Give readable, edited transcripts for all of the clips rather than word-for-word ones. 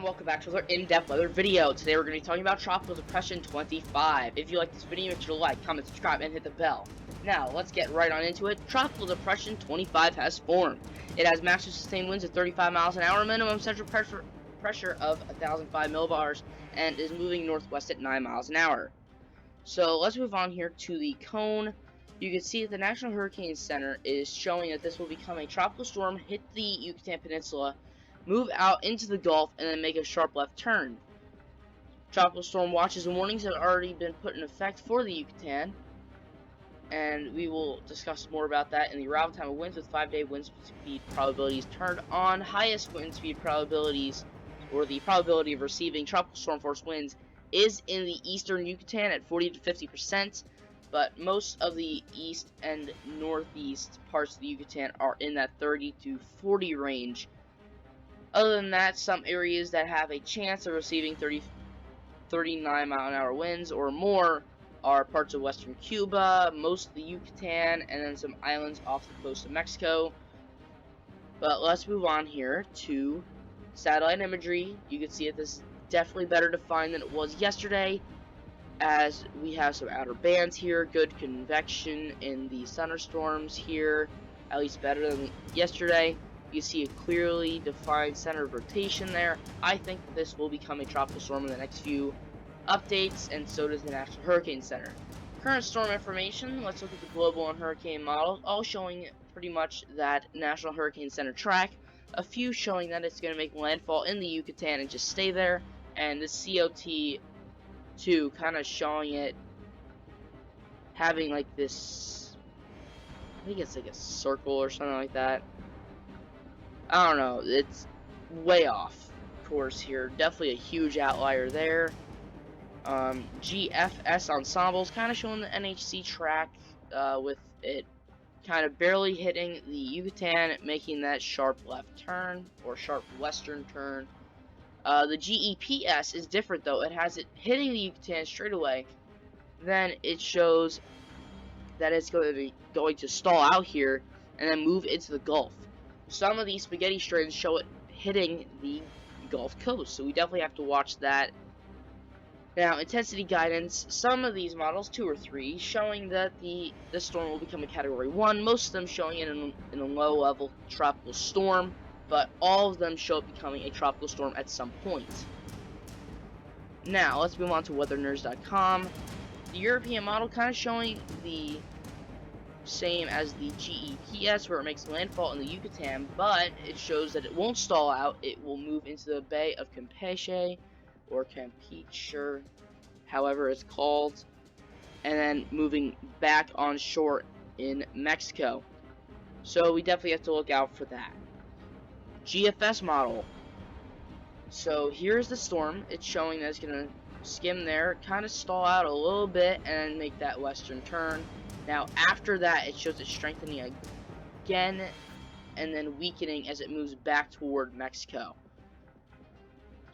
welcome back to another in-depth weather video. Today we're going to be talking about Tropical Depression 25. If you like this video, make sure to like, comment, subscribe, and hit the bell. Now, let's get right on into it. Tropical Depression 25 has formed. It has massive sustained winds of 35 miles an hour, minimum central pressure of 1,005 millibars, and is moving northwest at 9 miles an hour. So, let's move on here to the cone. You can see that the National Hurricane Center is showing that this will become a tropical storm, hit the Yucatan Peninsula, move out into the Gulf, and then make a sharp left turn. Tropical storm watches and warnings have already been put in effect for the Yucatan, and we will discuss more about that in the arrival time of winds with 5-day wind speed probabilities turned on. Highest wind speed probabilities, or the probability of receiving tropical storm force winds, is in the eastern Yucatan at 40 to 50%, but most of the east and northeast parts of the Yucatan are in that 30 to 40 range. Other than that, some areas that have a chance of receiving 39 mile an hour winds or more are parts of western Cuba, most of the Yucatan, and then some islands off the coast of Mexico. But let's move on here to satellite imagery. You can see that this is definitely better defined than it was yesterday, as we have some outer bands here, good convection in the thunderstorms here, at least better than yesterday. You see a clearly defined center of rotation there. I think this will become a tropical storm in the next few updates, and so does the National Hurricane Center. Current storm information, let's look at the global and hurricane models, all showing pretty much that National Hurricane Center track. A few showing that it's going to make landfall in the Yucatan and just stay there, and the COT2 kind of showing it having like this, I think it's like a circle or something like that. I don't know, it's way off course here. Definitely a huge outlier there. GFS ensembles kind of showing the NHC track with it kind of barely hitting the Yucatan, making that sharp left turn or sharp western turn. The GEPS is different though. It has it hitting the Yucatan straight away. Then it shows that it's going to stall out here and then move into the Gulf. Some of these spaghetti strains show it hitting the Gulf Coast, so we definitely have to watch that. Now, intensity guidance, some of these models, 2 or 3, showing that the storm will become a Category 1, most of them showing it in a low-level tropical storm, but all of them show it becoming a tropical storm at some point. Now, let's move on to weathernerds.com. The European model kind of showing the same as the GEPS, where it makes landfall in the Yucatan, but it shows that it won't stall out. It will move into the Bay of Campeche, or Campeche, however it's called, and then moving back on shore in Mexico. So we definitely have to look out for that. GFS model. So here's the storm. It's showing that it's going to skim there, kind of stall out a little bit, and make that western turn. Now, after that, it shows it strengthening again, and then weakening as it moves back toward Mexico.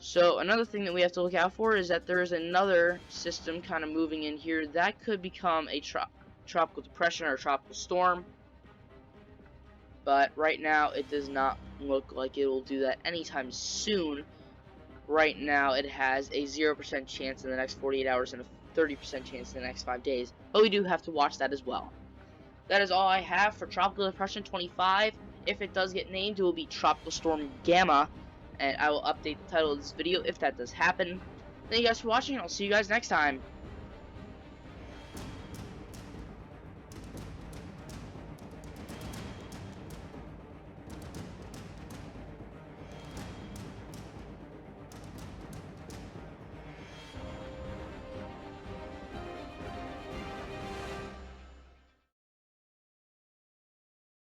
So, another thing that we have to look out for is that there is another system kind of moving in here that could become a tropical depression or a tropical storm. But right now, it does not look like it will do that anytime soon. Right now, it has a 0% chance in the next 48 hours and a 30% chance in the next 5 days, but we do have to watch that as well. That is all I have for Tropical Depression 25. If it does get named, it will be Tropical Storm Gamma, and I will update the title of this video if that does happen. Thank you guys for watching, and I'll see you guys next time.